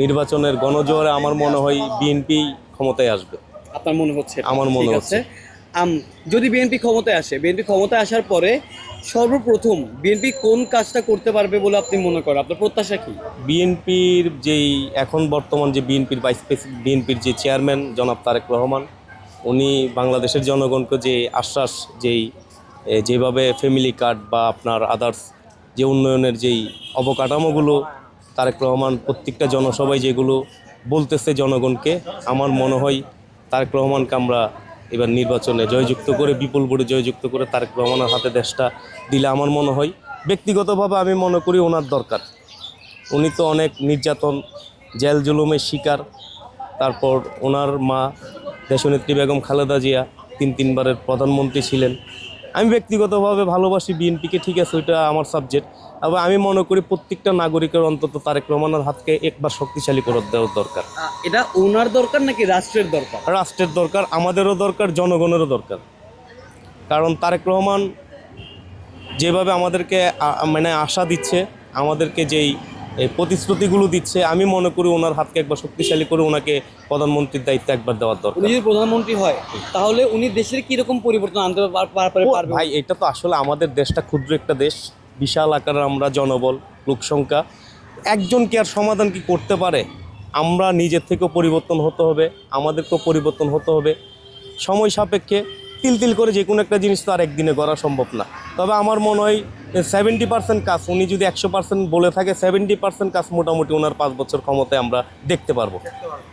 নির্বাচনের গণজোয়ারে আমার মনে হয় বিএনপি ক্ষমতায় আসবে। আপনার মনে হচ্ছে? আমার মনে ঠিক হচ্ছে। আছে। যদি বিএনপি ক্ষমতায় আসে, বিএনপি ক্ষমতায় আসার পরে সর্বপ্রথম বিএনপি কোন কাজটা করতে পারবে বলে আপনি মনে করেন? আপনার প্রত্যাশা কি? বিএনপির যেই এখন বর্তমান যে বিএনপির ভাইস প্রেসিডেন্ট, বিএনপির যে চেয়ারম্যান জনাব তারেক রহমান, উনি বাংলাদেশের জনগণকে যে আশ্বাস, যেভাবে ফ্যামিলি কার্ড বা আপনার আদার্স যে উন্নয়নের যেই অবকাঠামোগুলো তারেক রহমান প্রত্যেকটা জনসভায় যেগুলো বলতেছে জনগণকে, আমার মনে হয় তারেক রহমানকে আমরা এবার নির্বাচনে জয়যুক্ত করে, বিপুল ভোটে জয়যুক্ত করে তারেক রহমানের হাতে দেশটা দিলে আমার মনে হয়, ব্যক্তিগতভাবে আমি মনে করি ওনার দরকার। উনি তো অনেক নির্যাতন, জেল জুলুমের শিকার। তারপর ওনার মা দেশনেত্রী বেগম খালেদা জিয়া তিনবারের প্রধানমন্ত্রী ছিলেন। আমি ব্যক্তিগতভাবে ভালোবাসি বিএনপিকে, ঠিক আছে, ওইটা আমার সাবজেক্ট। তবে আমি মনে করি প্রত্যেকটা নাগরিকের অন্তত তারেক রহমানের হাতকে একবার শক্তিশালী করে দেওয়ার দরকার। এটা ওনার দরকার নাকি রাষ্ট্রের দরকার? রাষ্ট্রের দরকার, আমাদেরও দরকার, জনগণেরও দরকার। কারণ তারেক রহমান যেভাবে আমাদেরকে মানে আশা দিচ্ছে, আমাদেরকে যেই এই প্রতিশ্রুতিগুলো দিচ্ছে, আমি মনে করি ওনার হাতকে একবার শক্তিশালী করে ওনাকে প্রধানমন্ত্রীর দায়িত্ব একবার দেওয়ার দরকার। উনি যদি প্রধানমন্ত্রী হয় তাহলে উনি দেশের কিরকম পরিবর্তন আনতে পারবে? ভাই, এটা তো আসলে আমাদের দেশটা ক্ষুদ্র একটা দেশ, বিশাল আকারের আমরা জনবল, লোকসংখ্যা, একজন কি আর সমাধান কি করতে পারে? আমরা নিজের থেকেও পরিবর্তন হতে হবে, আমাদেরকেও পরিবর্তন হতে হবে। সময় সাপেক্ষে তিল করে যে কোনো একটা জিনিস তো আর একদিনে করা সম্ভব না। তবে আমার মনে হয় 70% কাজ, উনি যদি 100% বলে থাকে, 70% কাজ মোটামুটি ওনার 5 বছর ক্ষমতায় আমরা দেখতে পারবো।